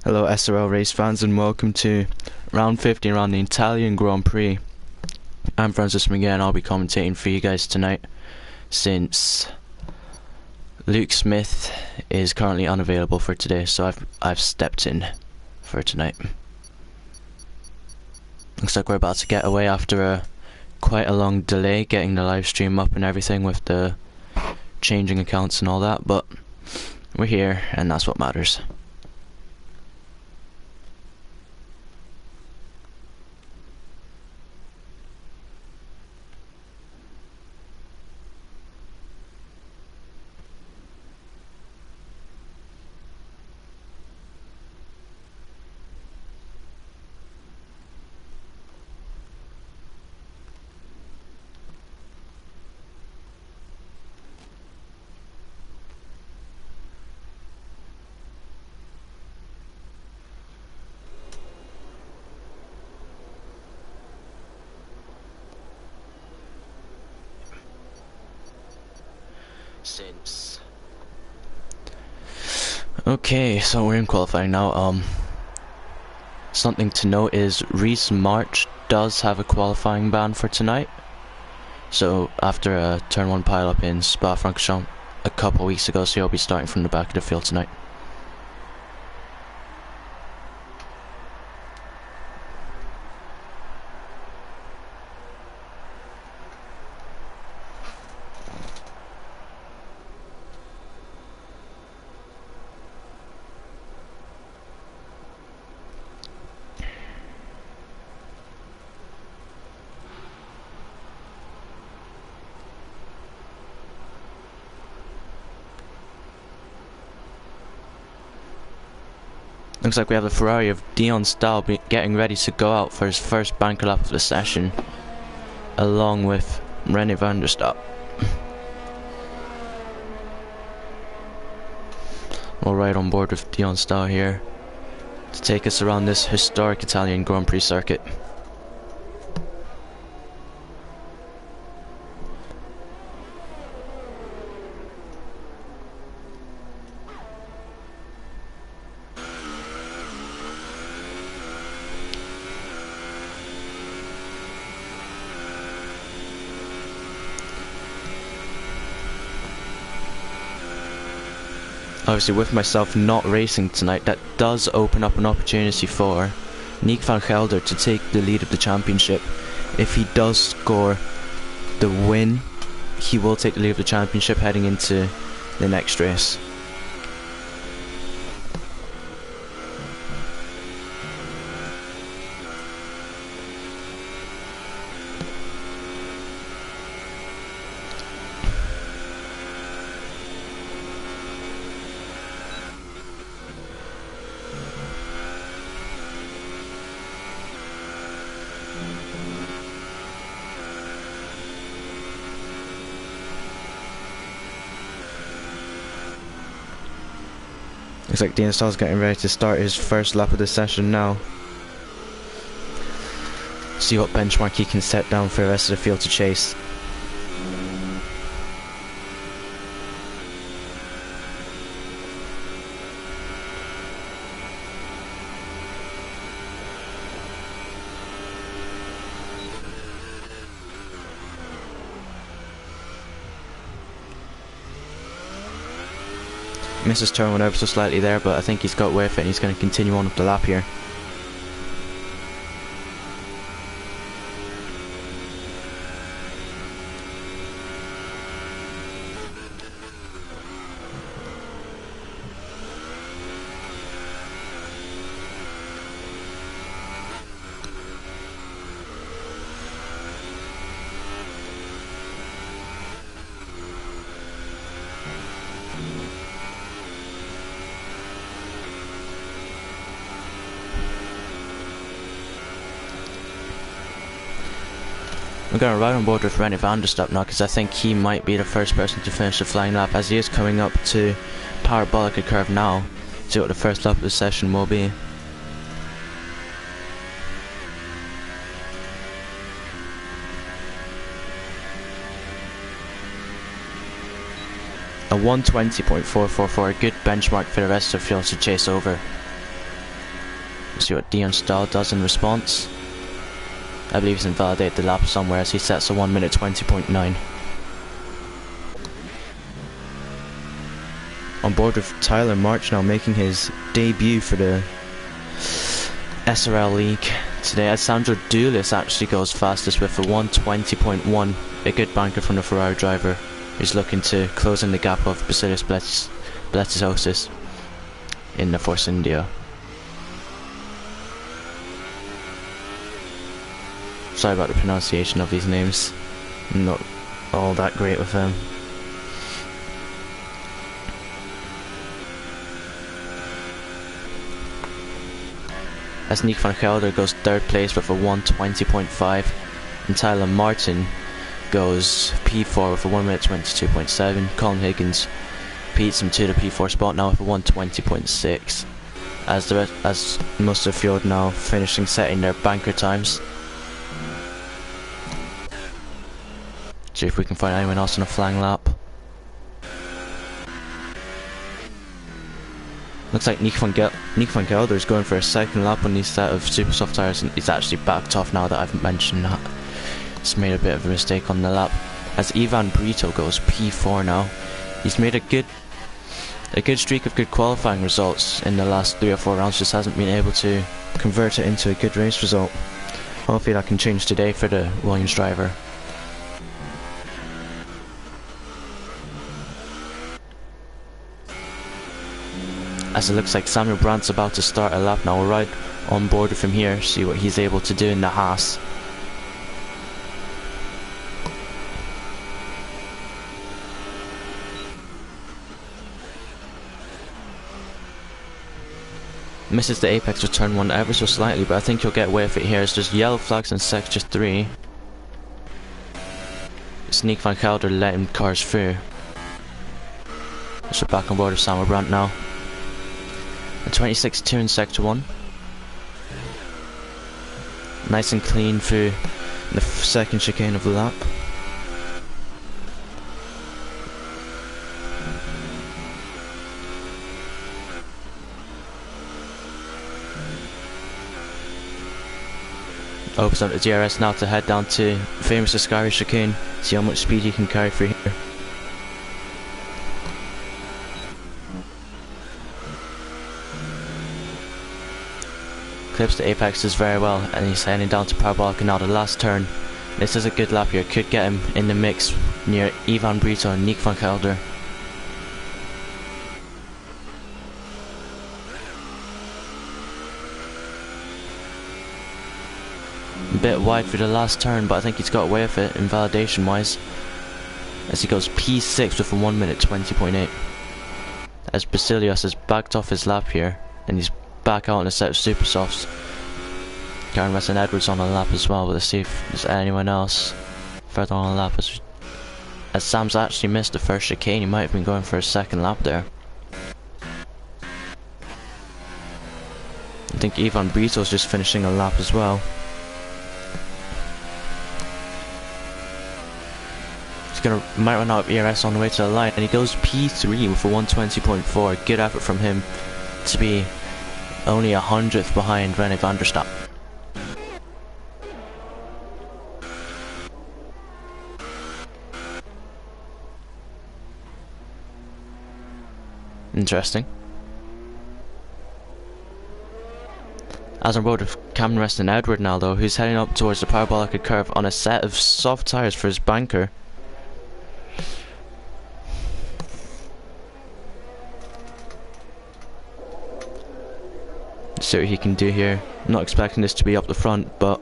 Hello SRL race fans and welcome to round 15 around the Italian Grand Prix. I'm Francis McGinn and I'll be commentating for you guys tonight since Luke Smith is currently unavailable for today, so I've stepped in for tonight. Looks like we're about to get away after quite a long delay getting the live stream up and everything with the changing accounts and all that, but we're here and that's what matters. Okay, so we're in qualifying now. Something to note is Reese March does have a qualifying ban for tonight. So after a turn 1 pile-up in Spa-Francorchamps a couple weeks ago, so he'll be starting from the back of the field tonight. Looks like we have the Ferrari of Dion Stahl getting ready to go out for his first banker lap of the session, along with René van der Staap. We'll ride on board with Dion Stahl here to take us around this historic Italian Grand Prix circuit. Obviously, with myself not racing tonight, that does open up an opportunity for Nick van Gelder to take the lead of the championship. If he does score the win, he will take the lead of the championship heading into the next race. Looks like Dion Stahl's getting ready to start his first lap of the session now. See what benchmark he can set down for the rest of the field to chase. Misses turn 1 ever so slightly there, but I think he's got away with it and he's going to continue on with the lap here. We're going to ride on board with René van der Staap now, because I think he might be the first person to finish the flying lap, as he is coming up to Parabolica curve now. See what the first lap of the session will be. A 120.444, a good benchmark for the rest of the field to chase over. Let's see what Dion Stahl does in response. I believe he's invalidated the lap somewhere as he sets a 1 minute 20.9. On board with Tyler March now making his debut for the SRL League today, as Sandro Doulis actually goes fastest with a 1:20.1, a good banker from the Ferrari driver who's looking to close in the gap of Basilius Bletisosis in the Force India. Sorry about the pronunciation of these names, I'm not all that great with them. As Nick van Gelder goes third place with a 1:20.5, and Tyler Martin goes P4 with a 1 minute 22.7. Colin Higgins beats him to the P4 spot now with a 1:20.6. As most of the field now finishing setting their banker times. See if we can find anyone else on a flying lap. Looks like Nick van Gelder is going for a second lap on these set of super soft tyres, and he's actually backed off now that I've mentioned that. He's made a bit of a mistake on the lap. As Ivan Brito goes P4 now. He's made a good streak of good qualifying results in the last 3 or 4 rounds, just hasn't been able to convert it into a good race result. Hopefully that can change today for the Williams driver. As it looks like Samuel Brandt's about to start a lap now, we'll ride on board with him here, see what he's able to do in the Haas. Misses the apex with turn 1 ever so slightly, but I think he'll get away with it here. It's just yellow flags in sector 3. Nick van Gelder letting cars through. So back on board with Samuel Brandt now. A 26.2 in sector 1. Nice and clean through the second chicane of the lap. Opens up the DRS now to head down to famous Ascari chicane. See how much speed he can carry through here. Clips the apexes very well, and he's heading down to Parabolica now, the last turn. This is a good lap here, could get him in the mix near Ivan Brito and Nick van Gelder. A bit wide for the last turn, but I think he's got away with it invalidation wise, as he goes P6 with a 1 minute 20.8. As Basilius has backed off his lap here, and he's back out on a set of super softs. Karen Weston Edwards on a lap as well, but let's see if there's anyone else further on a lap. As Sam's actually missed the first chicane, he might have been going for a second lap there. I think Ivan Brito's just finishing a lap as well. Might run out of ERS on the way to the line, and he goes P3 with a 120.4. Good effort from him to be only 100th behind René van der Stappen. Interesting. As on board with Cameron Weston Edward now though, who's heading up towards the Parabolica curve on a set of soft tyres for his banker. See what he can do here. I'm not expecting this to be up the front, but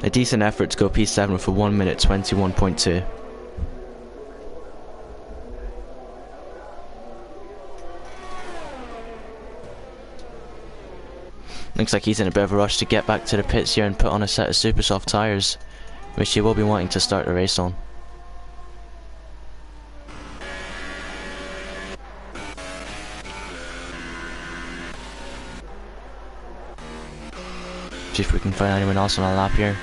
a decent effort to go P7 with a 1 minute 21.2. Looks like he's in a bit of a rush to get back to the pits here and put on a set of super soft tyres, which he will be wanting to start the race on. See if we can find anyone else on a lap here.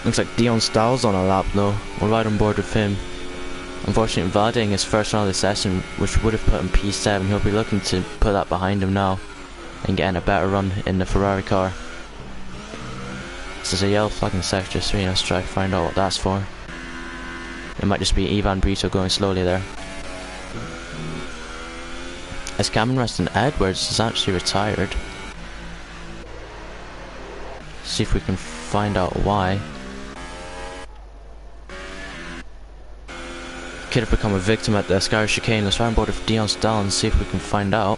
Looks like Dion Stahl's on a lap though. We're right on board with him. Unfortunately, validating his first round of the session, which would have put him P7, he'll be looking to put that behind him now and getting a better run in the Ferrari car. This is a yellow flag in sector 3, let's try to find out what that's for. It might just be Ivan Brito going slowly there. As Cameron Reston Edwards is actually retired. See if we can find out why. Could have become a victim at the Sky chicane. Let's try on board with Dion Stahl and see if we can find out.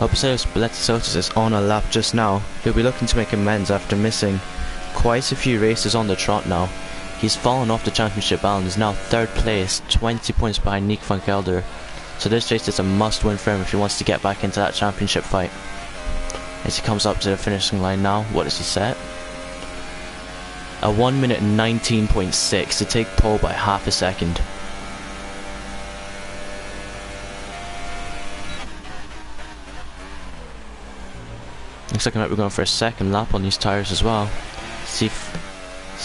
Opposite Bletsotis is on a lap just now. He'll be looking to make amends after missing quite a few races on the trot now. He's fallen off the championship battle and is now 3rd place, 20 points behind Nick van Gelder. So this race is a must win for him if he wants to get back into that championship fight. As he comes up to the finishing line now, what does he set? A 1 minute 19.6 to take pole by half a second. Looks like he might be going for a second lap on these tyres as well. See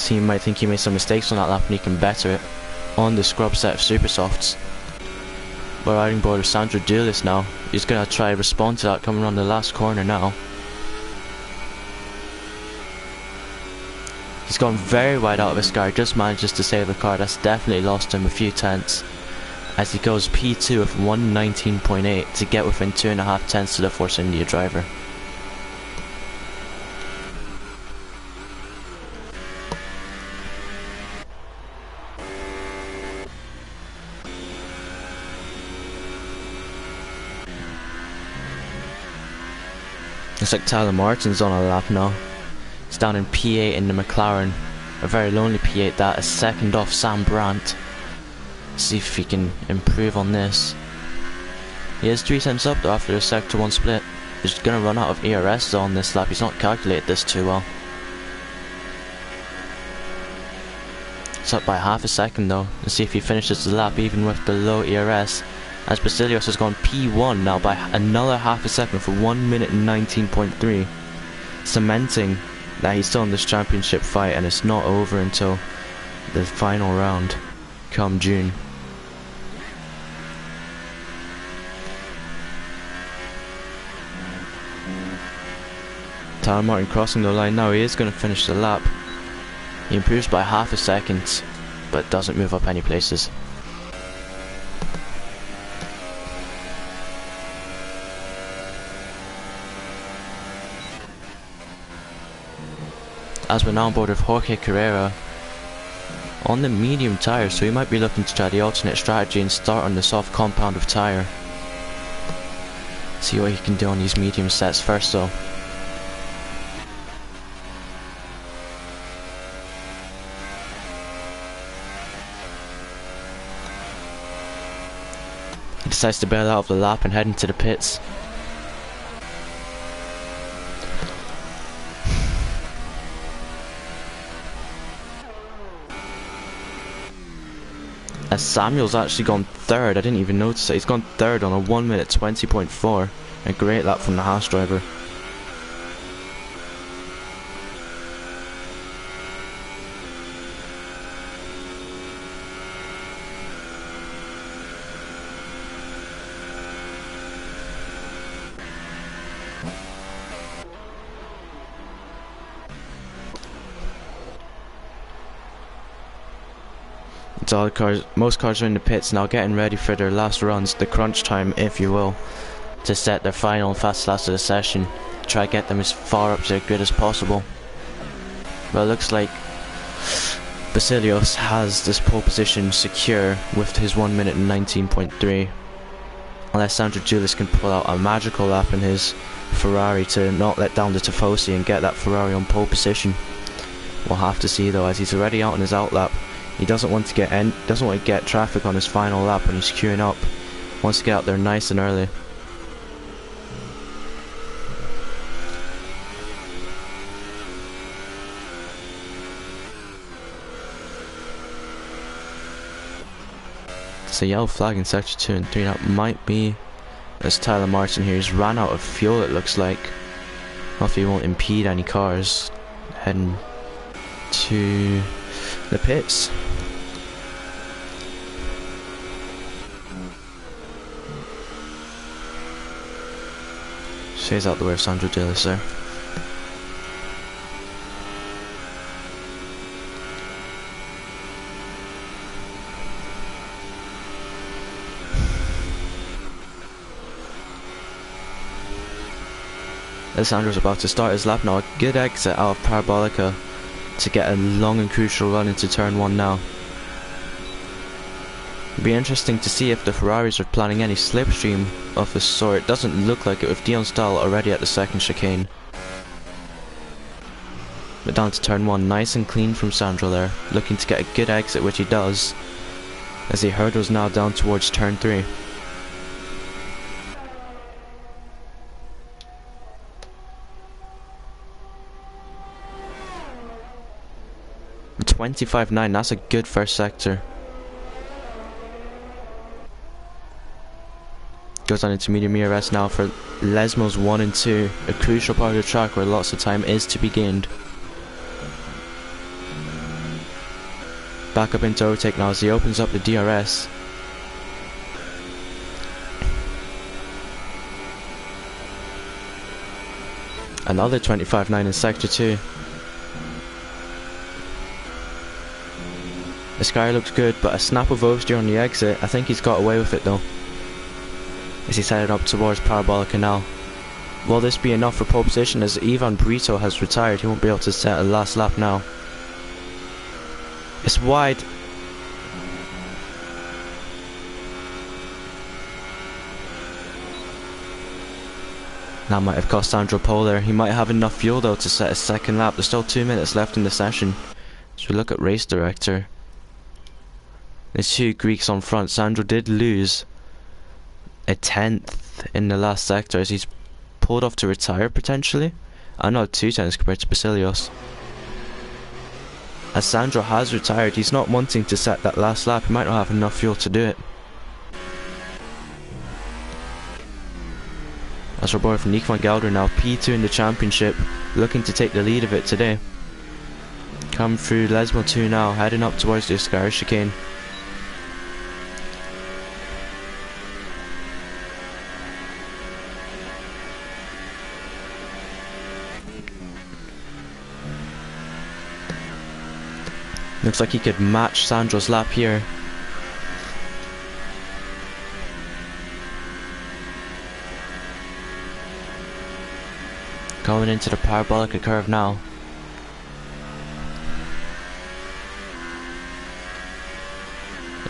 he might think he made some mistakes on that lap and he can better it on the scrub set of super softs. We're riding board with Sandro Dulis now. He's going to try to respond to that coming around the last corner now. He's gone very wide out of his car, just manages to save the car. That's definitely lost him a few tenths. As he goes P2 with 119.8 to get within 2.5 tenths to the Force India driver. Looks like Tyler Martin's on a lap now. He's down in P8 in the McLaren. A very lonely P8 that, a second off Sam Brandt. See if he can improve on this. He is 3 tenths up though after the sector 1 split. He's going to run out of ERS though on this lap. He's not calculated this too well. It's up by half a second though. Let's see if he finishes the lap even with the low ERS. As Basilios has gone P1 now by another half a second for 1 minute and 19.3. Cementing that he's still in this championship fight and it's not over until the final round come June. Tyler Martin crossing the line now. He is going to finish the lap. He improves by half a second but doesn't move up any places. As we're now on board with Jorge Carrera on the medium tyre, so he might be looking to try the alternate strategy and start on the soft compound of tyre. See what he can do on these medium sets first though. He decides to bail out of the lap and head into the pits. As Samuel's actually gone 3rd, I didn't even notice it. He's gone 3rd on a 1 minute 20.4. A great lap from the Haas driver. It's all cars, most cars are in the pits now getting ready for their last runs, the crunch time if you will, to set their final and fast last of the session. Try to get them as far up to their grid as possible. But it looks like Basilios has this pole position secure with his 1 minute and 19.3. Unless Sandro Julis can pull out a magical lap in his Ferrari to not let down the Tifosi and get that Ferrari on pole position. We'll have to see though, as he's already out on his outlap. He doesn't want to get traffic on his final lap when he's queuing up. Wants to get out there nice and early. It's a yellow flag in sector 2 and 3. That might be as Tyler Martin here. He's ran out of fuel, it looks like. Hopefully he won't impede any cars heading to the pits. Stays out the way of Sandro Dillis there. Alessandro's about to start his lap now. A good exit out of Parabolica to get a long and crucial run into turn 1 now. It'll be interesting to see if the Ferraris are planning any slipstream of the sort. It doesn't look like it with Dion Stahl already at the second chicane. But down to turn 1, nice and clean from Sandro there, looking to get a good exit, which he does, as he hurdles now down towards turn 3. 25.9, that's a good first sector. Goes on into medium ERS now for Lesmo's 1 and 2, a crucial part of the track where lots of time is to be gained. Back up into overtake now as he opens up the DRS. Another 25.9 in sector 2. The sky looks good, but a snap of oversteer on the exit. I think he's got away with it though, as he's headed up towards Parabolica now. Will this be enough for pole position, as Ivan Brito has retired? He won't be able to set a last lap now. It's wide. That might have cost Sandro pole there. He might have enough fuel though to set a second lap. There's still 2 minutes left in the session. So we look at race director. There's 2 Greeks on front. Sandro did lose a 10th in the last sector as he's pulled off to retire potentially. I know 2 tenths compared to Basilios. As Sandro has retired, he's not wanting to set that last lap. He might not have enough fuel to do it. That's our boy from Nick van Gelder now, P2 in the championship, looking to take the lead of it today. Come through Lesmo 2 now, heading up towards the Oscar chicane. Looks like he could match Sandro's lap here. Going into the Parabolica curve now.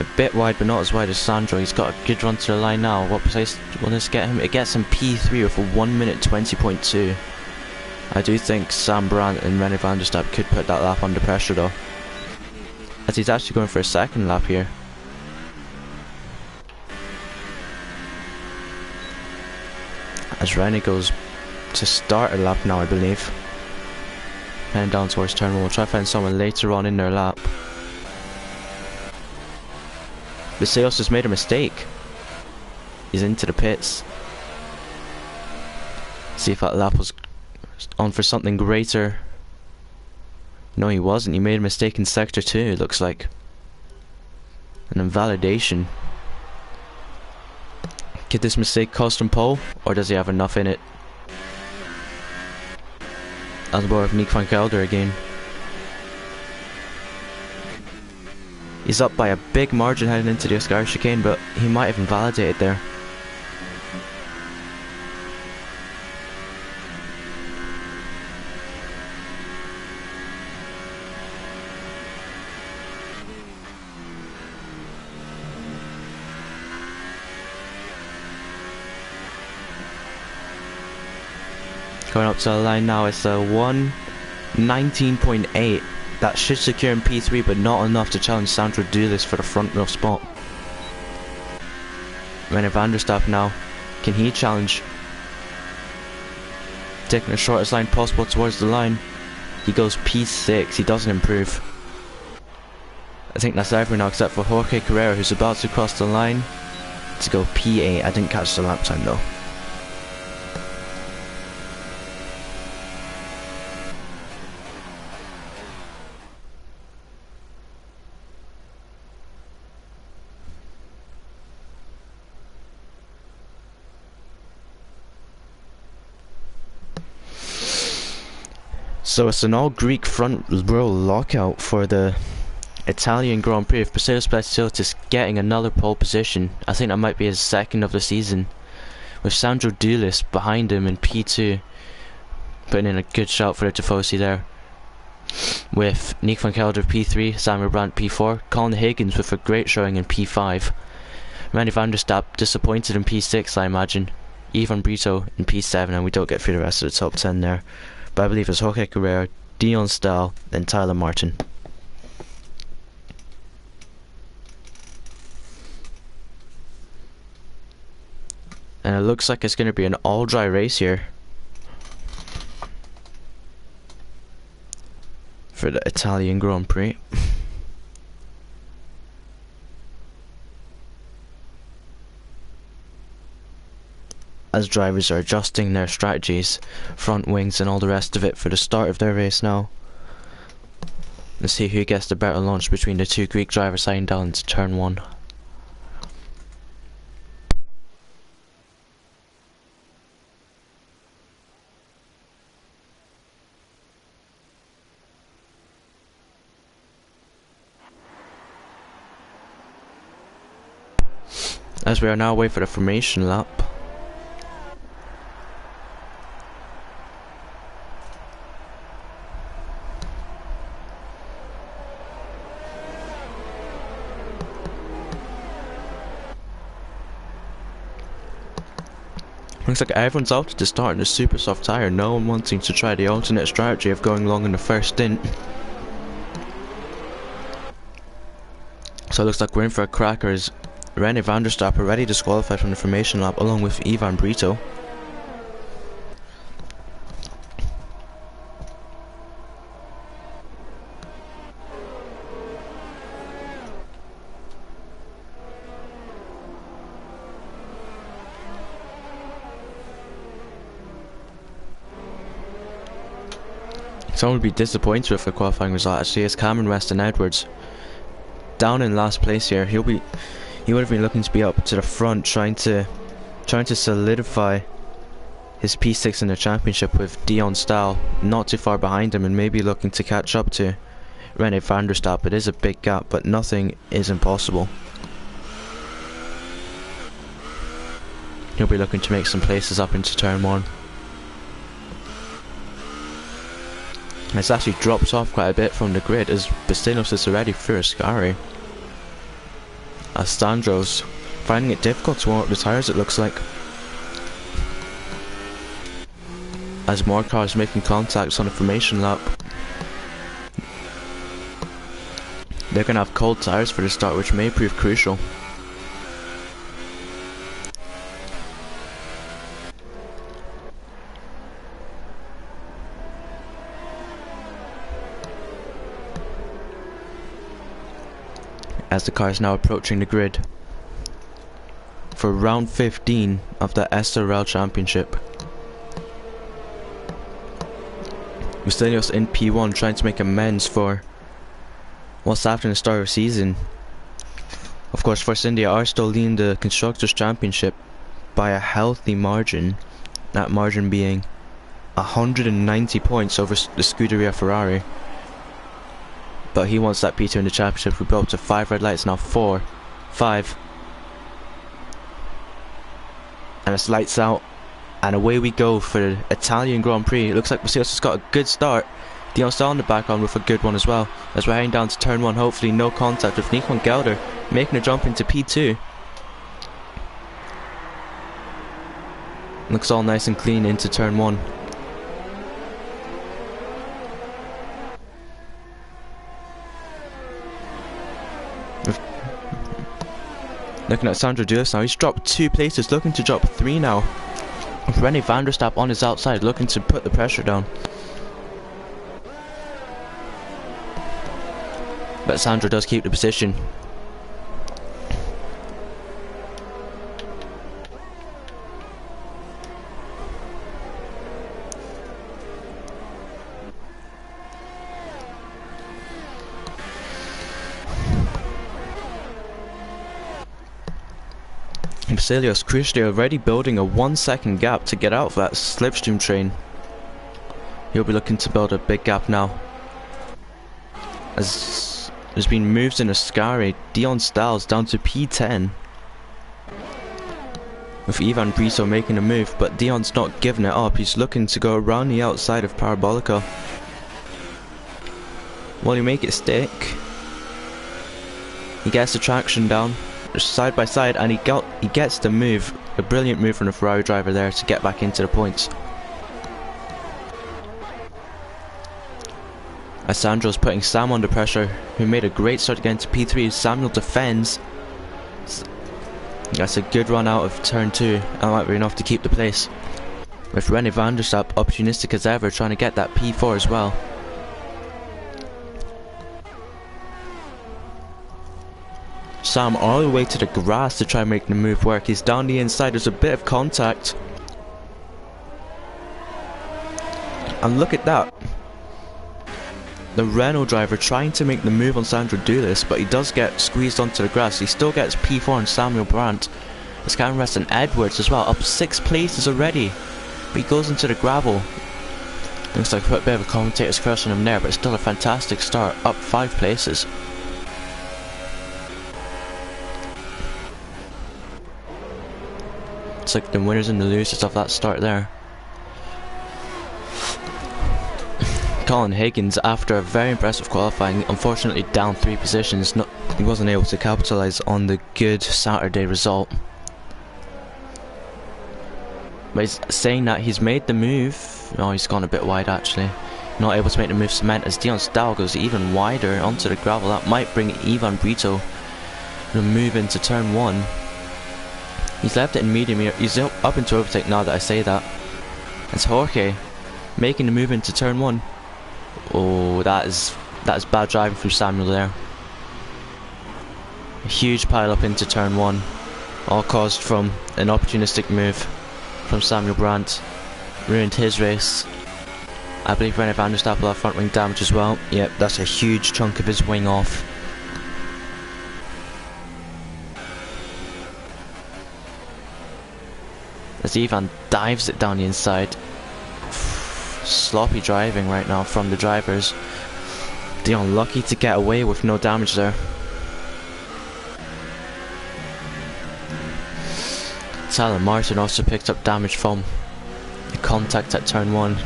A bit wide, but not as wide as Sandro. He's got a good run to the line now. What place will this get him? It gets him P3 with a 1 minute 20.2. I do think Sam Brandt and René van der Stappen could put that lap under pressure though, as he's actually going for a second lap here. As René goes to start a lap now, I believe. Heading down towards turn 1. We'll try to find someone later on in their lap. Basilios has made a mistake. He's into the pits. See if that lap was on for something greater. No, he wasn't. He made a mistake in sector 2, it looks like. An invalidation. Could this mistake cost him pole, or does he have enough in it? As more of Nick van Gelder again. He's up by a big margin heading into the Oscar chicane, but he might have invalidated there. Going up to the line now, it's a 1:19.8. That should secure him P3, but not enough to challenge Sandro to do this for the front row spot. René van der Stappen now, can he challenge? Taking the shortest line possible towards the line. He goes P6, he doesn't improve. think that's everyone now except for Jorge Carrera, who's about to cross the line to go P8. I didn't catch the lap time though. So it's an all-Greek front row lockout for the Italian Grand Prix. If Mercedes Basilis getting another pole position, I think that might be his second of the season, with Sandro Dulis behind him in P2, putting in a good shout for the Tifosi there. With Nick van Gelder P3, Samuel Brandt P4, Colin Higgins with a great showing in P5. Randy van der Stapp disappointed in P6, I imagine. Ivan Brito in P7, and we don't get through the rest of the top 10 there. But I believe it's Jorge Carrera, Dion Stahl, then Tyler Martin. And it looks like it's going to be an all-dry race here for the Italian Grand Prix. As drivers are adjusting their strategies, front wings and all the rest of it for the start of their race now. Let's see who gets the better launch between the two Greek drivers heading down into turn 1. As we are now waiting for the formation lap. Looks like everyone's opted to start in a super soft tyre, no one wanting to try the alternate strategy of going long in the first stint. So it looks like we're in for a cracker as René van der Stapp already disqualified from the formation lap along with Ivan Brito. Someone would be disappointed with the qualifying result. Actually, it's Cameron Weston Edwards down in last place here. He would have been looking to be up to the front, trying to solidify his P6 in the championship, with Dion Stahl not too far behind him and maybe looking to catch up to René van der Stapp. It is a big gap, but nothing is impossible. He'll be looking to make some places up into turn 1. It's actually dropped off quite a bit from the grid as Bastinos is already through Ascari. As Sandro's finding it difficult to warm up the tyres, it looks like. As more cars making contacts on the formation lap. They're going to have cold tyres for the start, which may prove crucial. As the car is now approaching the grid for round 15 of the SRL Championship. Bastinos in P1 trying to make amends for what's happened at the start of the season. Of course, Force India are still leading the Constructors' Championship by a healthy margin, that margin being 190 points over the Scuderia Ferrari. But he wants that P2 in the championship. We brought up to 5 red lights now, 4, 5. And it's lights out. And away we go for the Italian Grand Prix. It looks like Bastinos has got a good start. Dion Stahl in the background with a good one as well. As we're heading down to turn 1, hopefully no contact with Nick van Gelder making a jump into P2. Looks all nice and clean into turn 1. Looking at Sandro Dulis now, he's dropped 2 places, looking to drop 3 now. René van der Stapp on his outside, looking to put the pressure down. but Sandro does keep the position. Basilios crucially already building a 1 second gap to get out of that slipstream train. He'll be looking to build a big gap now. As there's been moves in Ascari, Dion Styles down to P10. With Ivan Brito making a move, but Dion's not giving it up. He's looking to go around the outside of Parabolica. Will he make it stick? He gets the traction down, side by side, and he gets the move. A brilliant move from the Ferrari driver there to get back into the points. As Sandro's putting Sam under pressure, who made a great start again to P3. Samuel defends. That's a good run out of turn 2, and that might be enough to keep the place. With René van der Stapp opportunistic as ever, trying to get that P4 as well. Sam all the way to the grass to try and make the move work. He's down the inside, there's a bit of contact. And look at that. The Renault driver trying to make the move on Sandro do this, but he does get squeezed onto the grass. He still gets P4 on Samuel Brandt. It's Cameron Rest and Edwards as well, up 6 places already. But he goes into the gravel. Looks like I put a bit of a commentator's curse on him there, but it's still a fantastic start, up 5 places. It's like the winners and the losers of that start there. Colin Higgins, after a very impressive qualifying, unfortunately down 3 positions, he wasn't able to capitalise on the good Saturday result. But he's saying that he's made the move. Oh, he's gone a bit wide actually. Not able to make the move cement as Dion Stahl goes even wider onto the gravel. That might bring Ivan Brito to move into turn 1. He's left it in medium here. He's up into overtake now that I say that. It's Jorge making the move into turn 1. Oh, that is bad driving from Samuel there. A huge pile up into turn 1, all caused from an opportunistic move from Samuel Brandt. Ruined his race. I believe René van der Stapp will have front wing damage as well. Yep, that's a huge chunk of his wing off. As Ivan dives it down the inside. Sloppy driving right now from the drivers. Dion lucky to get away with no damage there. Tyler Martin also picked up damage from the contact at turn 1.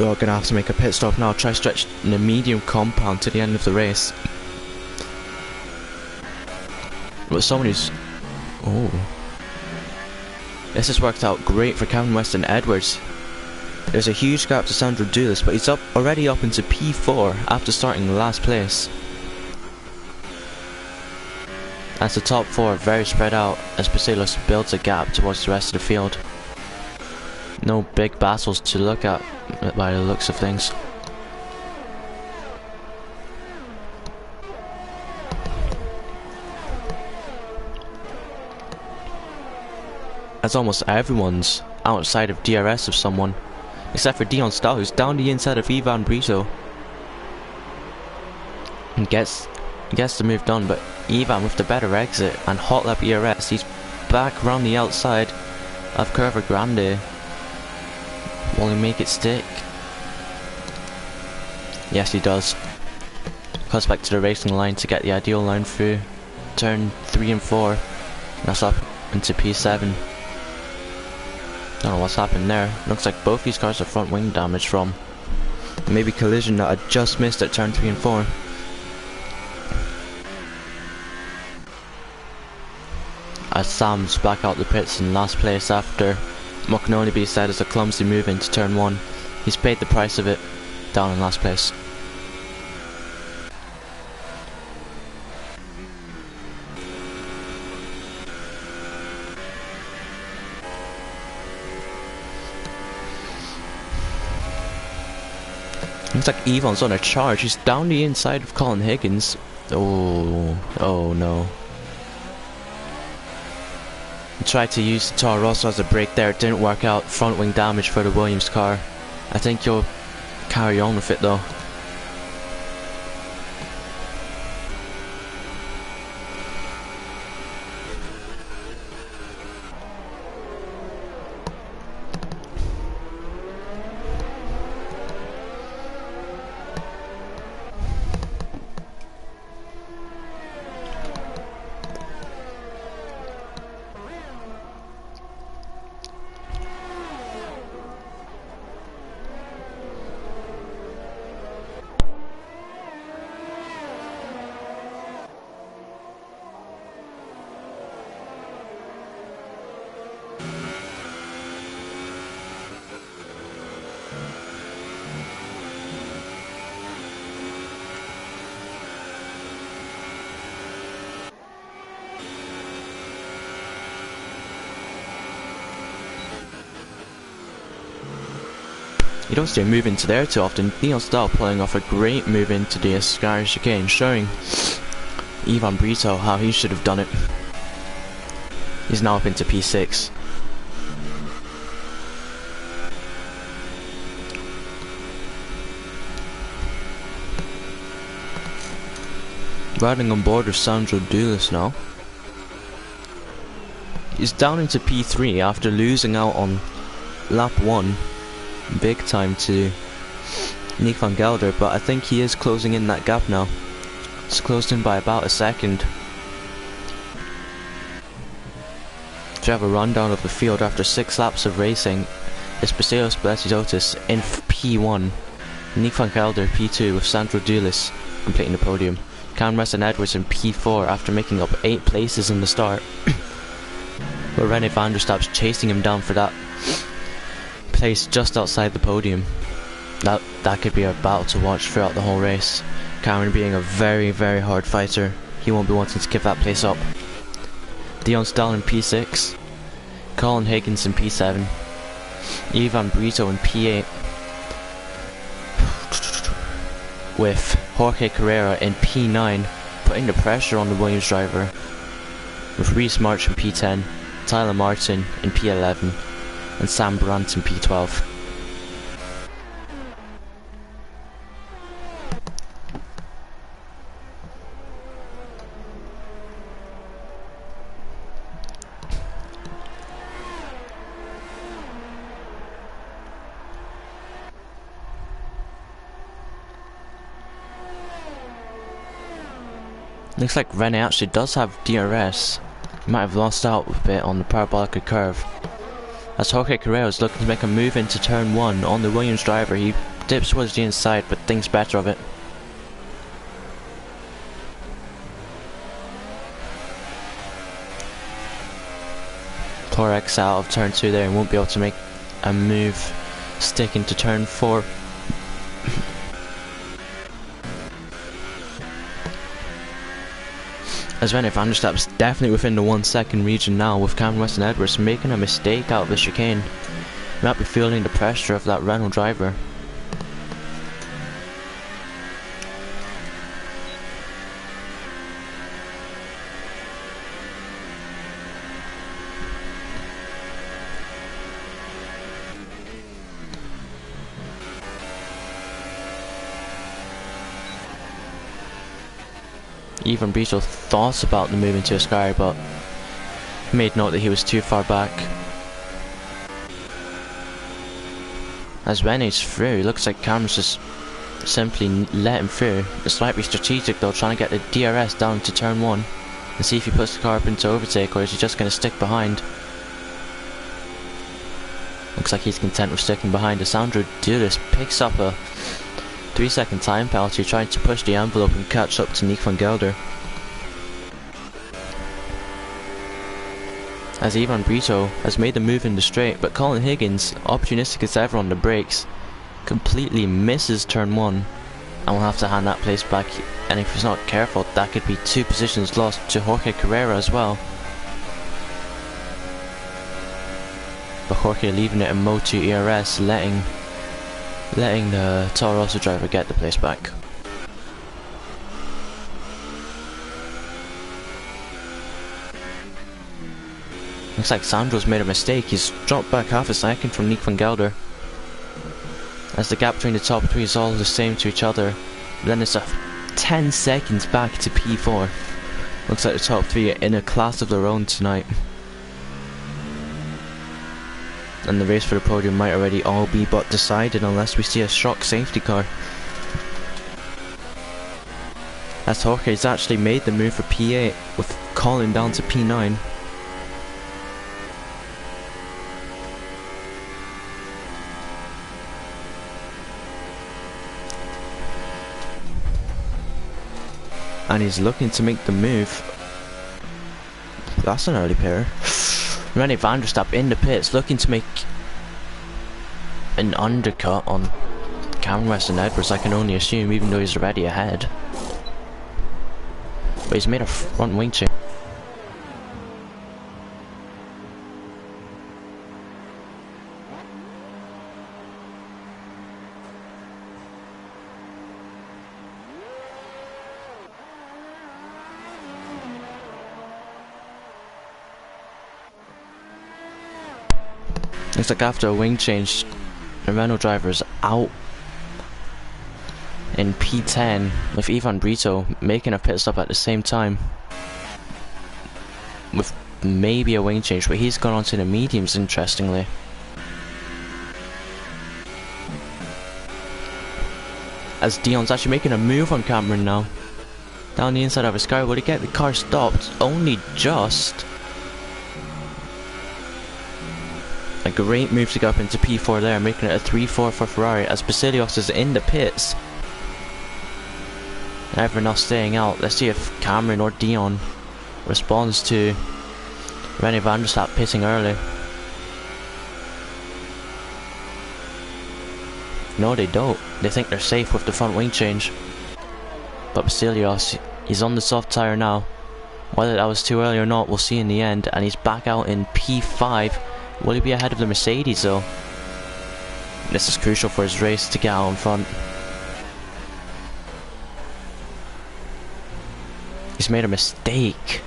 We're gonna have to make a pit stop now. Try stretch the medium compound to the end of the race. But somebody's... oh. This has worked out great for Cameron West and Edwards. There's a huge gap to Sandro Dulis, but he's already up into P4 after starting last place. As the top 4 are very spread out as Basilios builds a gap towards the rest of the field. No big battles to look at by the looks of things. As almost everyone's outside of DRS of someone, except for Dion Stahl, who's down the inside of Ivan Brito. And gets the move done, but Ivan with the better exit and hot lap ERS, he's back around the outside of Curva Grande. Will he make it stick? Yes, he does. Cuts back to the racing line to get the ideal line through turn 3 and 4. That's up into P7. Don't know what's happened there. Looks like both these cars are front wing damage from maybe collision that I just missed at turn 3 and 4. As Sam's back out the pits in last place after what can only be said as a clumsy move into turn 1. He's paid the price of it, down in last place. Looks like Ivan's on a charge. He's down the inside of Colin Higgins. Oh no. He tried to use the Toro Rosso as a brake there. It didn't work out. Front wing damage for the Williams car. I think he'll carry on with it though. You don't see a move into there too often. Neil Stahl pulling off a great move into the Ascari chicane, showing Ivan Brito how he should have done it. He's now up into P6. Riding on board with Sandro Dulis now. He's down into P3 after losing out on lap 1. Big time to Nick van Gelder, but I think he is closing in that gap now. It's closed in by about a second. To have a rundown of the field after 6 laps of racing is Paseos Blettidotis in P1, Nick van Gelder P2 with Sandro Dulis completing the podium. Cameron and Edwards in P4 after making up 8 places in the start. But René van der Stap's chasing him down for that place just outside the podium. That could be a battle to watch throughout the whole race. Cameron being a very hard fighter, he won't be wanting to give that place up. Dion Stahl in P6, Colin Higgins in P7, Ivan Brito in P8, with Jorge Carrera in P9, putting the pressure on the Williams driver, with Reese March in P10, Tyler Martin in P11, and Sam Brandt in P12. Looks like René actually does have DRS. He might have lost out a bit on the Parabolica curve. As Jorge Carrera is looking to make a move into turn 1 on the Williams driver, he dips towards the inside but thinks better of it. Torex out of turn 2 there and won't be able to make a move stick into turn 4. As René van der Stap's definitely within the 1 second region now, with Cameron Weston Edwards making a mistake out of the chicane. He might be feeling the pressure of that Renault driver. Ivan Brito thought about the move into Ascari, but made note that he was too far back. As René's through, it looks like Cameron's just simply let him through. This might be strategic though, trying to get the DRS down to turn 1 and see if he puts the car up into overtake, or is he just going to stick behind. Looks like he's content with sticking behind. As Sandro Dulis picks up a 3-second time penalty, trying to push the envelope and catch up to Nick van Gelder. As Ivan Brito has made the move in the straight, but Colin Higgins, opportunistic as ever on the brakes, completely misses turn 1 and will have to hand that place back, and if he's not careful that could be 2 positions lost to Jorge Carrera as well. But Jorge leaving it in Moto ERS, letting letting the Toro Rosso driver get the place back. Looks like Sandro's made a mistake. He's dropped back half a second from Nick van Gelder, as the gap between the top three is all the same to each other. But then it's a 10 seconds back to P4. Looks like the top three are in a class of their own tonight, and the race for the podium might already all be but decided unless we see a shock safety car. As Jorge's actually made the move for P8 with Colin down to P9. And he's looking to make the move. That's an early pair. Rennie van der Staap in the pits, looking to make an undercut on Cameron Weston Edwards, I can only assume, even though he's already ahead. But he's made a front wing change. Looks like after a wing change, the Renault driver is out in P10 with Ivan Brito making a pit stop at the same time with maybe a wing change, but he's gone on to the mediums, interestingly. As Dion's actually making a move on Cameron now. Down the inside of his car, will he get the car stopped? Only just. A great move to get up into P4 there, making it a 3-4 for Ferrari as Basilios is in the pits. And everyone else staying out. Let's see if Cameron or Dion responds to Rennie van der Staap pitting early. No, they don't. They think they're safe with the front wing change. But Basilios, he's on the soft tyre now. Whether that was too early or not, we'll see in the end. And he's back out in P5. Will he be ahead of the Mercedes though? This is crucial for his race to get out in front. He's made a mistake.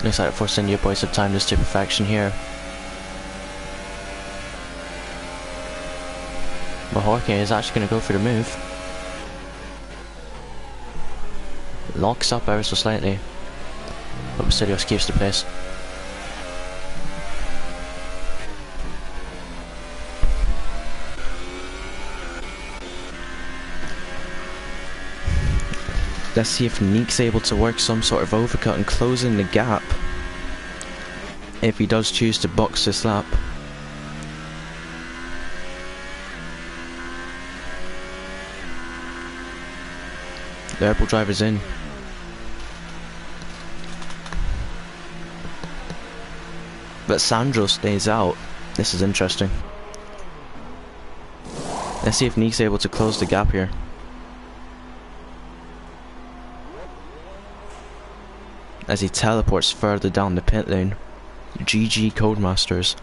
Looks like Force India boys have timed this to perfection here. But Jorge is actually going to go for the move. Locks up ever so slightly, but Basilios keeps the pace. Let's see if Nick's able to work some sort of overcut and closing the gap, if he does choose to box this lap. The Red Bull driver's in. But Sandro stays out. This is interesting. Let's see if Nick's able to close the gap here. As he teleports further down the pit lane. GG Codemasters.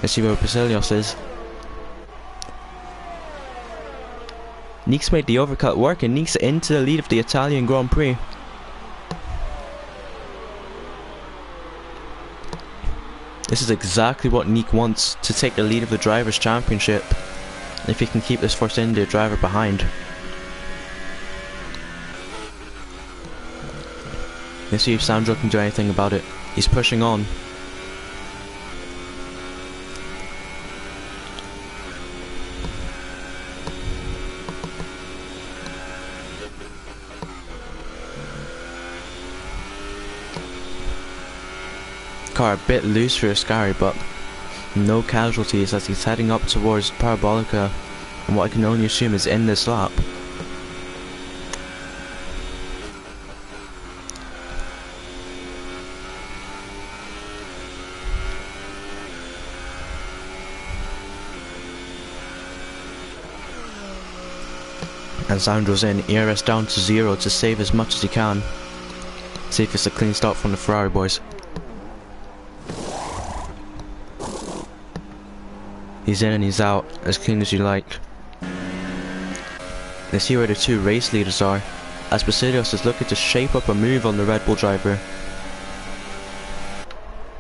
Let's see where Basilios is. Nick's made the overcut work and Nick's into the lead of the Italian Grand Prix. This is exactly what Nick wants, to take the lead of the Drivers' Championship, if he can keep this Force India driver behind. Let's see if Sandro can do anything about it. He's pushing on. Car a bit loose for Ascari, but no casualties as he's heading up towards Parabolica, and what I can only assume is in this lap. And Sandro's in, ERS down to 0 to save as much as he can. See if it's a clean start from the Ferrari boys. He's in and he's out, as clean as you like. Let's see where the two race leaders are, as Basilios is looking to shape up a move on the Red Bull driver.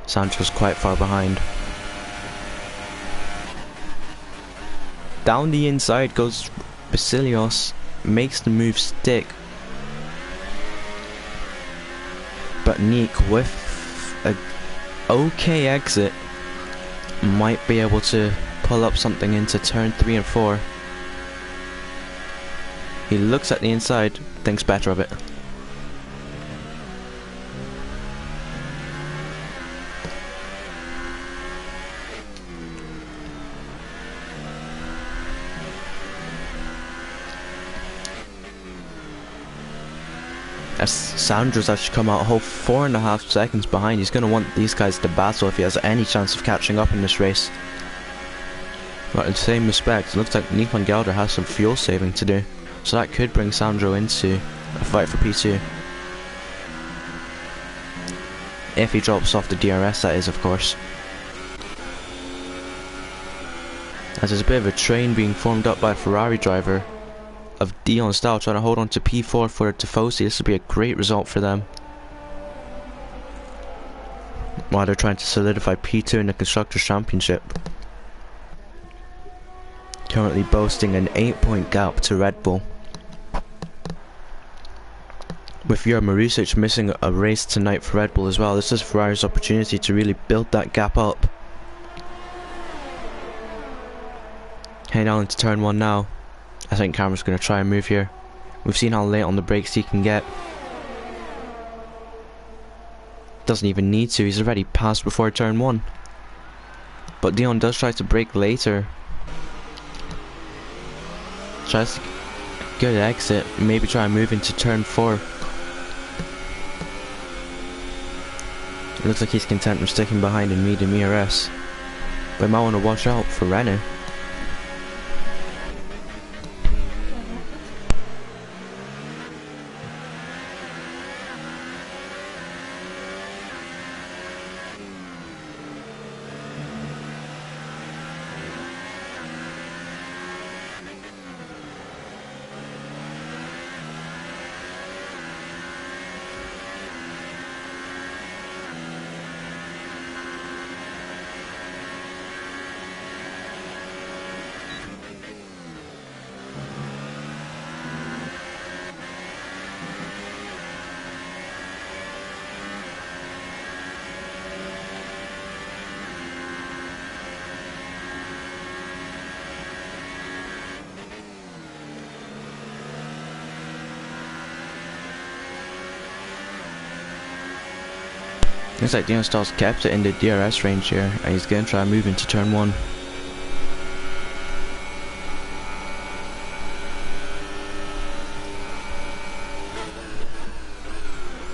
Sandro's quite far behind. Down the inside goes Basilios, makes the move stick. But Nick, with a okay exit, might be able to pull up something into turn 3 and 4. He looks at the inside, thinks better of it. As Sandro's actually come out a whole 4.5 seconds behind. He's going to want these guys to battle if he has any chance of catching up in this race. But in the same respect, it looks like Nick van Gelder has some fuel saving to do, so that could bring Sandro into a fight for P2. If he drops off the DRS, that is, of course. As there's a bit of a train being formed up by a Ferrari driver of Dion style, trying to hold on to P4 for Tifosi. This would be a great result for them, while they're trying to solidify P2 in the Constructors' Championship. Currently boasting an 8-point gap to Red Bull. With Jure Marusic missing a race tonight for Red Bull as well, this is Ferrari's opportunity to really build that gap up. Heading on into turn 1 now. I think Cameron's going to try and move here. We've seen how late on the brakes he can get. Doesn't even need to, he's already passed before turn 1. But Dion does try to brake later. Tries to get an exit, maybe try and move into turn 4. It looks like he's content with sticking behind in medium ERS. But he might want to watch out for Renault. Looks like Dion Stall's kept it in the DRS range here, and he's going to try and move into turn 1.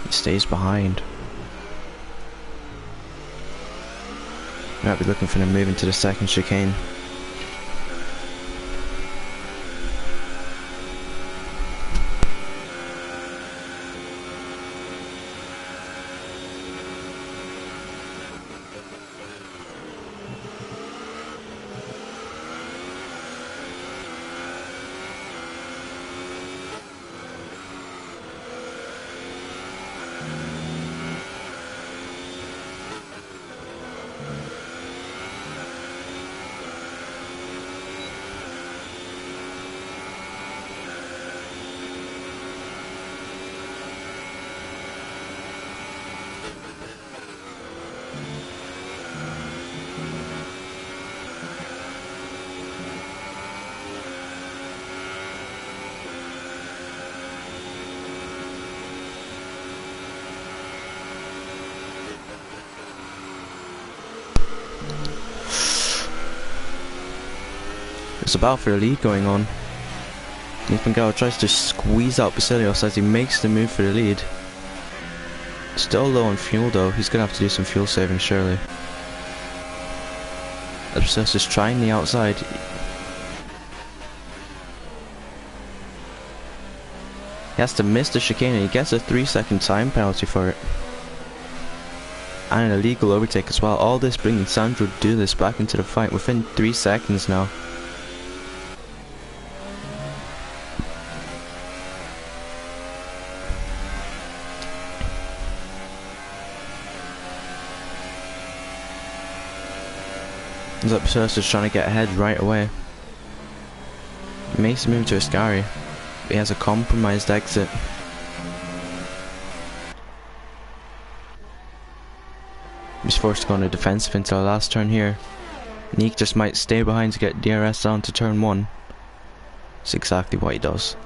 He stays behind. Might be looking for him to move into the second chicane. There's a battle for the lead going on. Nick van Gelder tries to squeeze out Basilios as he makes the move for the lead. Still low on fuel though, he's going to have to do some fuel saving surely. As Basilios is trying the outside. He has to miss the chicane and he gets a 3-second time penalty for it. and an illegal overtake as well. All this bringing Sandro Doulis back into the fight within 3 seconds now. Zepsur's just trying to get ahead right away. Makes a move to Ascari. He has a compromised exit. He's forced to go on a defensive into the last turn here. Nick just might stay behind to get DRS down to turn 1. That's exactly what he does.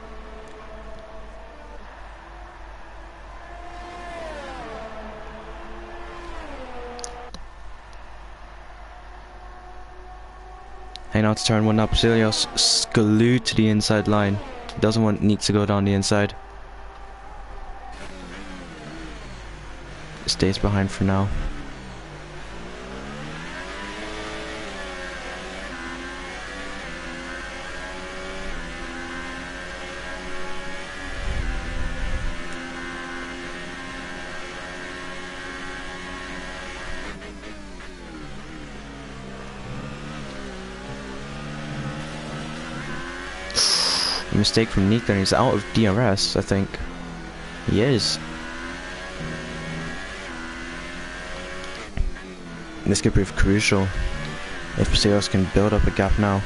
Hang on to turn 1 now. Basilios glued to the inside line. He doesn't want Nick to go down the inside. Stays behind for now. A mistake from Nick and he's out of DRS, I think. He is. This could prove crucial if Basilios can build up a gap now.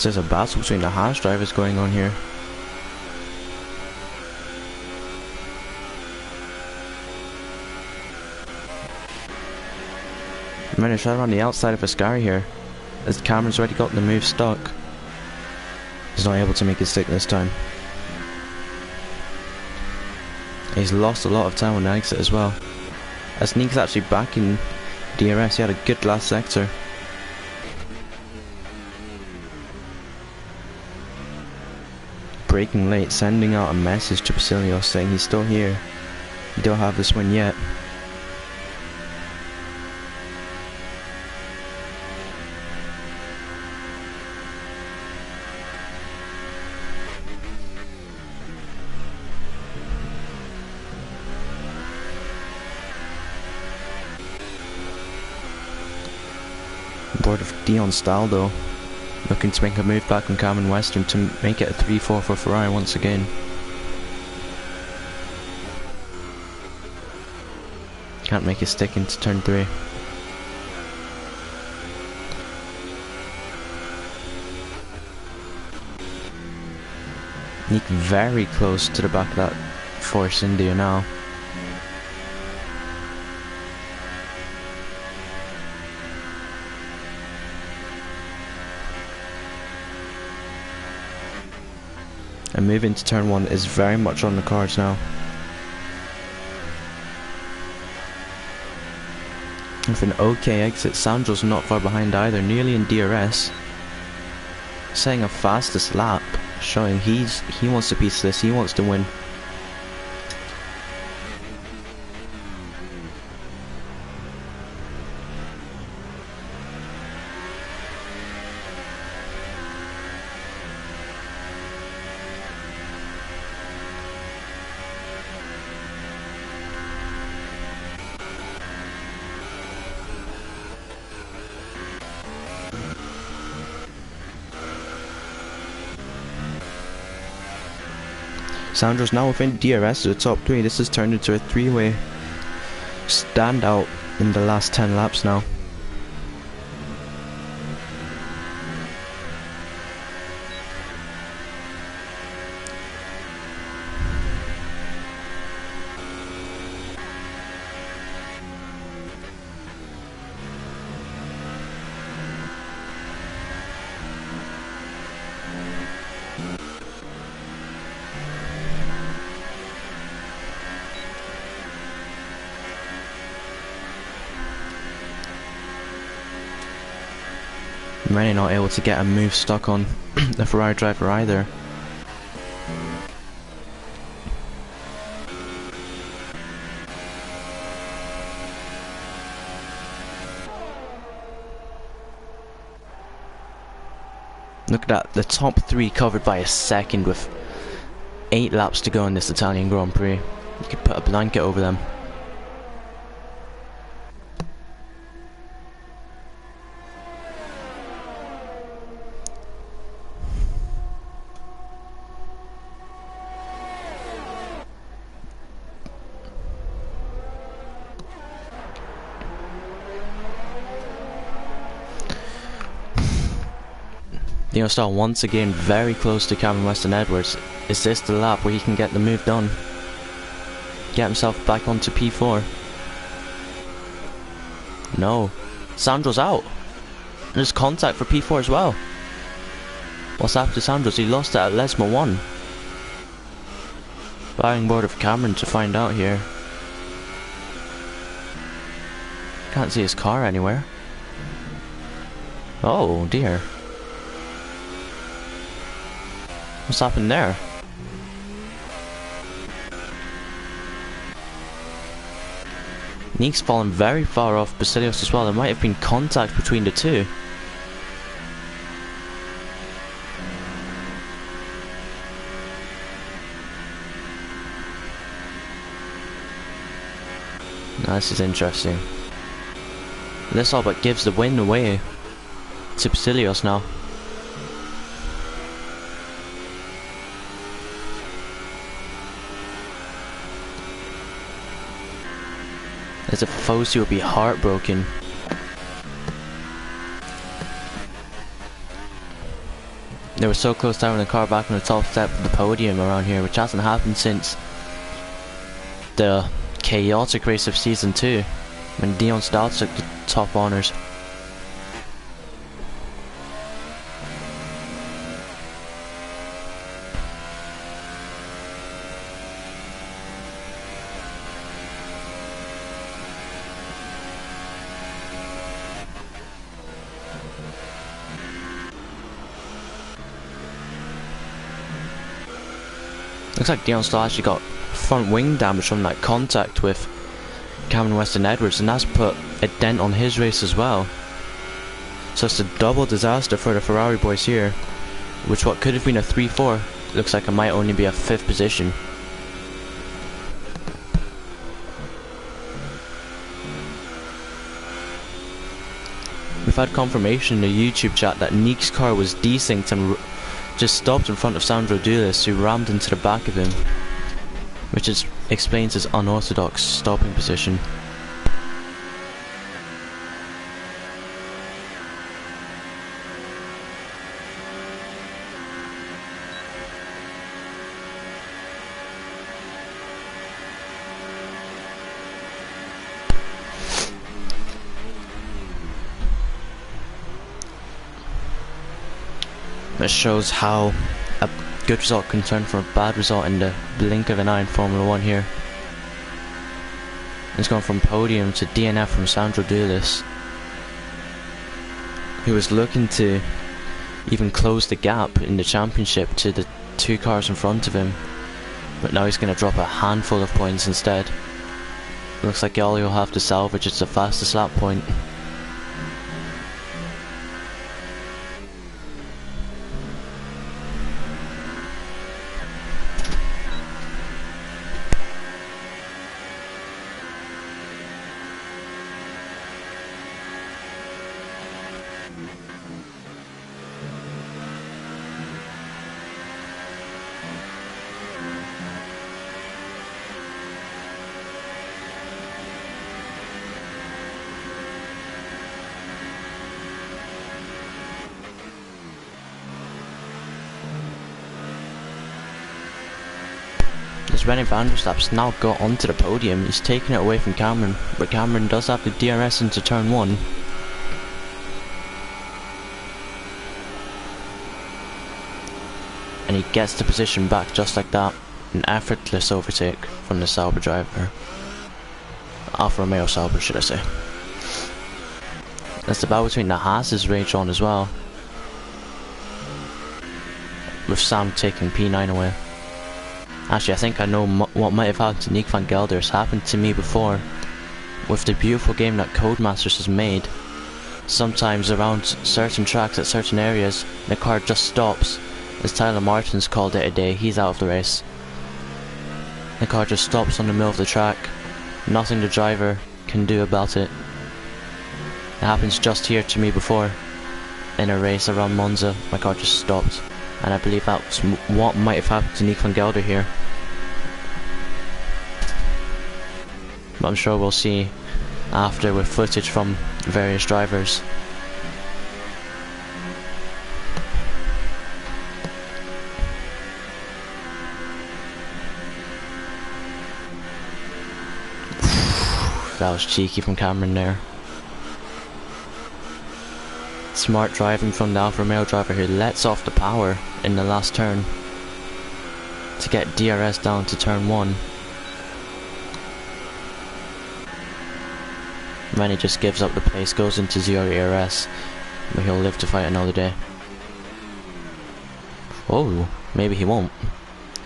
There's a battle between the Haas drivers going on here. I'm going to try around the outside of Ascari here, as Cameron's already got the move stuck. He's not able to make it stick this time. He's lost a lot of time on the exit as well. As Nick's actually back in DRS, he had a good last sector. Braking late, sending out a message to Basilios saying he's still here. You don't have this win yet. Board of Dion Staldo looking to make a move back on Cam and Western to make it a 3-4 for Ferrari once again. Can't make it stick into turn 3. Nick very close to the back of that Force India now. And moving to turn 1 is very much on the cards now. With an okay exit, Sandro's not far behind either, nearly in DRS. Setting a fastest lap, showing he wants a piece of this, he wants to win. Sandro's now within DRS to the top 3. This has turned into a 3-way standout in the last 10 laps now. Really not able to get a move stuck on the Ferrari driver either. Look at that, the top 3 covered by a second with 8 laps to go in this Italian Grand Prix. You could put a blanket over them. Dino Star once again very close to Cameron Weston Edwards. Is this the lap where he can get the move done? Get himself back onto P4? No. Sandro's out. And there's contact for P4 as well. What's happened to Sandro's? He lost it at Lesmo 1. Firing board of Cameron to find out here. Can't see his car anywhere. Oh dear. What's happened there? Nick's fallen very far off Basilios as well. There might have been contact between the two. Now this is interesting. This all but gives the win away to Basilios now. As if Fosi would be heartbroken. They were so close to having the car back on the top step of the podium around here, which hasn't happened since the chaotic race of season 2 when Dion Stout took the top honours. Looks like Dion Star actually got front wing damage from that contact with Cameron Weston Edwards, and that's put a dent on his race as well. So it's a double disaster for the Ferrari boys here, which what could have been a 3-4 looks like it might only be a 5th position. We've had confirmation in the YouTube chat that Nick's car was desynced and just stopped in front of Sandro Dulis, who rammed into the back of him, which explains his unorthodox stopping position. It shows how a good result can turn from a bad result in the blink of an eye in Formula 1 here. It's gone from podium to DNF from Sandro Dulis, who was looking to even close the gap in the championship to the 2 cars in front of him, but now he's going to drop a handful of points instead. Looks like all he'll have to salvage is the fastest lap point. René van der Stap's now got onto the podium. He's taken it away from Cameron, but Cameron does have the DRS into turn 1. And he gets the position back just like that. An effortless overtake from the Sauber driver. Alfa Romeo Sauber, should I say. That's the battle between the Haas's rage on as well, with Sam taking P9 away. Actually, I think I know what might have happened to Nick van Gelder. It's happened to me before with the beautiful game that Codemasters has made. sometimes around certain tracks at certain areas, the car just stops. As Tyler Martin's called it a day, he's out of the race. The car just stops on the middle of the track. Nothing the driver can do about it. It happens just here to me before. In a race around Monza, my car just stopped. And I believe that was what might have happened to Nick van Gelder here. But I'm sure we'll see after with footage from various drivers. That was cheeky from Cameron there. Smart driving from the Alfa Romeo driver who lets off the power in the last turn to get DRS down to turn 1. Then he just gives up the pace, goes into 0 ERS, but he'll live to fight another day. Oh, maybe he won't,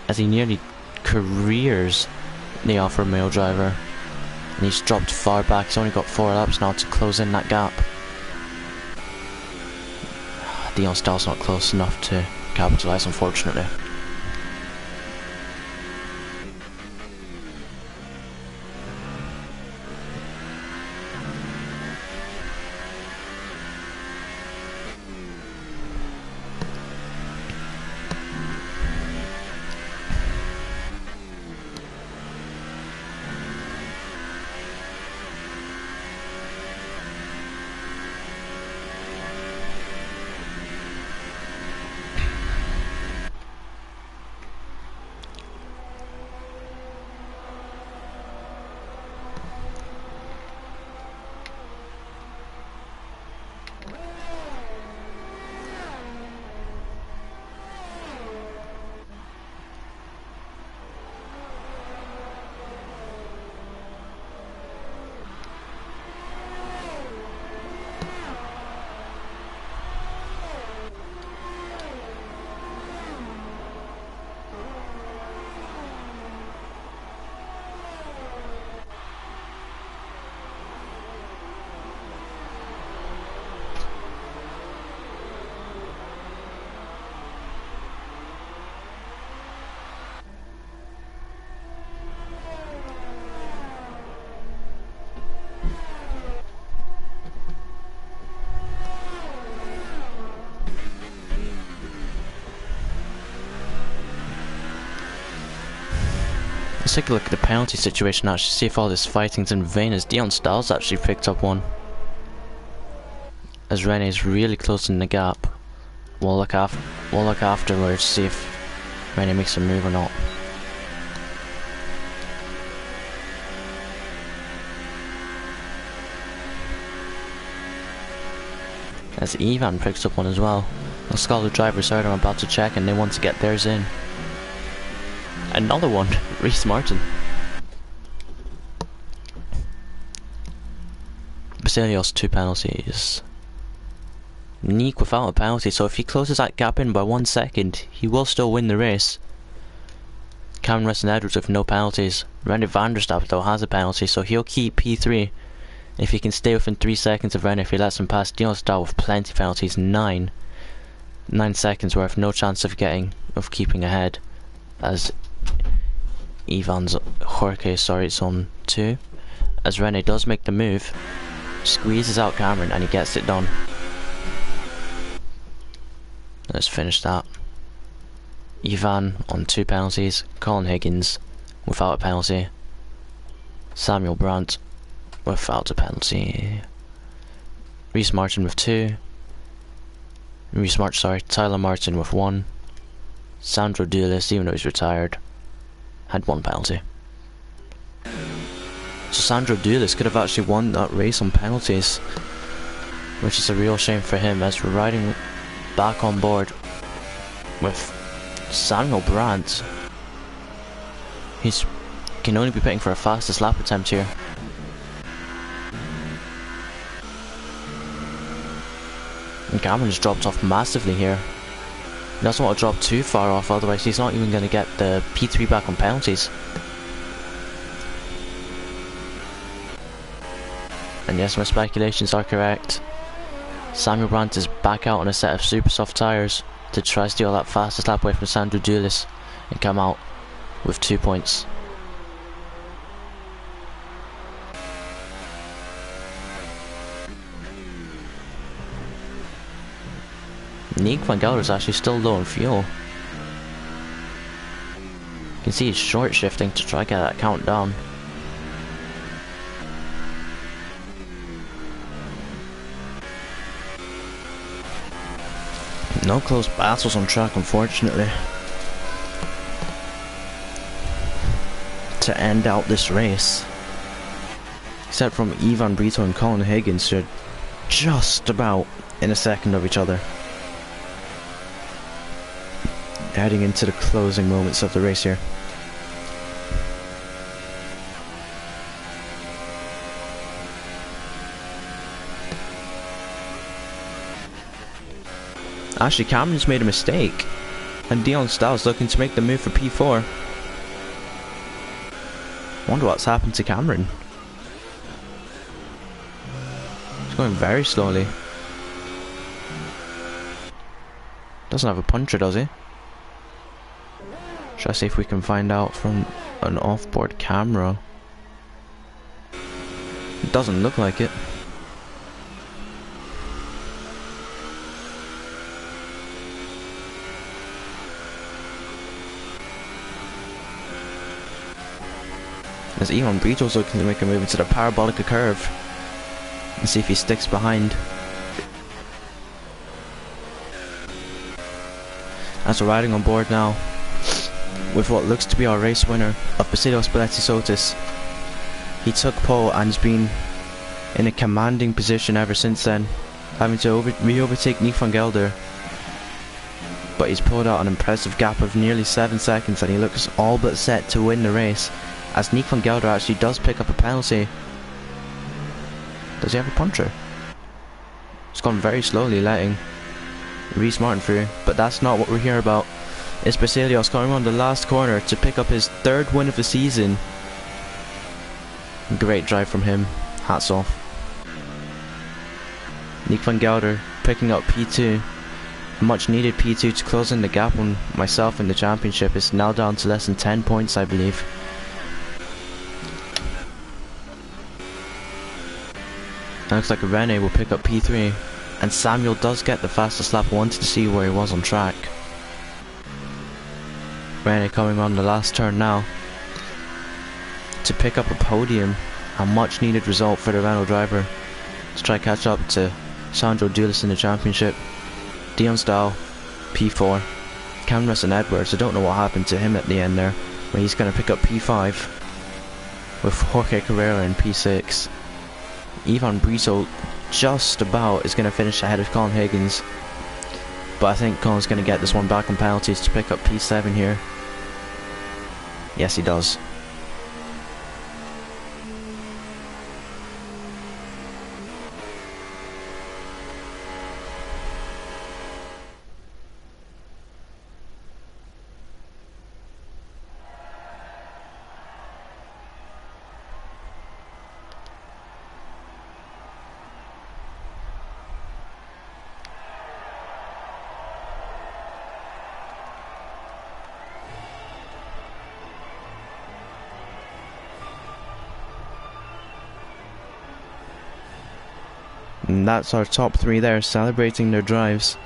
as he nearly careers the Alfa Romeo driver, and he's dropped far back. He's only got 4 laps now to close in that gap. Dion Stahl's not close enough to capitalise, unfortunately. Let's take a look at the penalty situation now, to see if all this fighting's in vain, as Dion Stahl's actually picked up one. As Rene's really closing the gap. We'll look afterwards, see if Rene makes a move or not. As Ivan picks up one as well. The Scholar drivers heard I'm about to check and they want to get theirs in. Another one, Reece Martin. Basilios 2 penalties. Nick without a penalty, so if he closes that gap in by 1 second, he will still win the race. Cameron Weston Edwards with no penalties. René van der Stappen though has a penalty, so he'll keep P3 if he can stay within 3 seconds of René. If he lets him pass, Dion Stahl with plenty of penalties, 9 seconds worth, no chance of keeping ahead, as Ivan's Jorge, sorry, it's on 2. As René does make the move, squeezes out Cameron and he gets it done. Let's finish that. Ivan on 2 penalties, Colin Higgins without a penalty, Samuel Brandt without a penalty, Reece Martin with 2, Tyler Martin with 1, Sandro Dulis, even though he's retired, had 1 penalty. So Sandro Dulis could have actually won that race on penalties, which is a real shame for him, as we're riding back on board with Samuel Brandt. He can only be pitting for a fastest lap attempt here. And Cameron's dropped off massively here. He doesn't want to drop too far off, otherwise he's not even going to get the P3 back on penalties. And yes, my speculations are correct. Samuel Brandt is back out on a set of super soft tyres to try to steal that fastest lap away from Sandro Dulis and come out with 2 points. Nick van Gelder is actually still low on fuel. You can see he's short shifting to try to get that count down. No close battles on track, unfortunately, to end out this race, except from Ivan Brito and Colin Higgins, who are just about in a second of each other, heading into the closing moments of the race here. Actually, Cameron's made a mistake, and Dion Styles looking to make the move for P4. Wonder what's happened to Cameron. He's going very slowly. Doesn't have a puncher, does he? Try to see if we can find out from an off-board camera. It doesn't look like it. As Ivan Brito's looking to make a move into the parabolica curve and see if he sticks behind. As we're riding on board now with what looks to be our race winner of Basilio Spalletti Sotis. He took pole and has been in a commanding position ever since then, having to re-overtake Nick van Gelder. But he's pulled out an impressive gap of nearly 7 seconds and he looks all but set to win the race, as Nick van Gelder actually does pick up a penalty. Does he have a puncher? It's gone very slowly, letting Rhys Martin through, but that's not what we're here about. It's Basilios coming on the last corner to pick up his 3rd win of the season. Great drive from him, hats off. Nick van Gelder picking up P2, a much needed P2 to close in the gap on myself in the championship. Is now down to less than 10 points, I believe. Looks like Rene will pick up P3, and Samuel does get the fastest lap. Wanted to see where he was on track. Rene coming on the last turn now to pick up a podium, a much needed result for the Renault driver to try catch up to Sandro Dulis in the championship. Dion Stahl, P4. Cameron Russell Edwards, I don't know what happened to him at the end there, where he's going to pick up P5 with Jorge Carrera in P6. Ivan Brito just about is going to finish ahead of Colin Higgins, but I think Colin's going to get this one back on penalties to pick up P7 here. Yes, he does. And that's our top 3 there, celebrating their drives.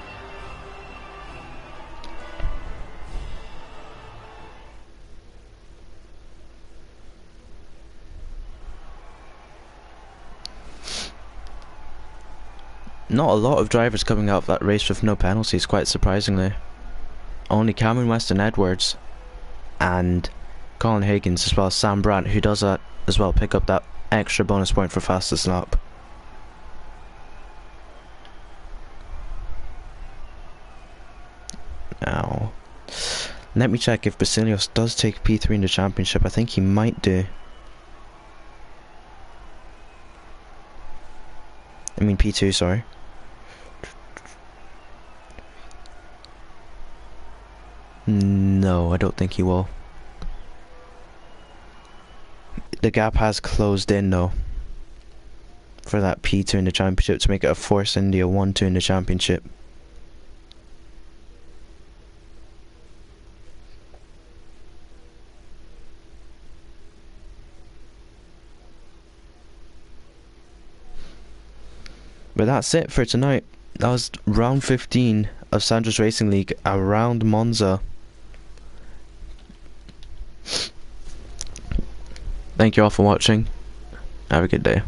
Not a lot of drivers coming out of that race with no penalties, quite surprisingly. Only Cameron Weston Edwards and Colin Higgins, as well as Sam Brandt, who does that as well, pick up that extra bonus point for fastest lap. Now, let me check if Basilios does take P3 in the championship. I think he might do. I mean P2, sorry. No, I don't think he will. The gap has closed in though. for that P2 in the championship to make it a Force India 1-2 in the championship. But that's it for tonight. That was round 15 of Sandra's Racing League around Monza. Thank you all for watching. Have a good day.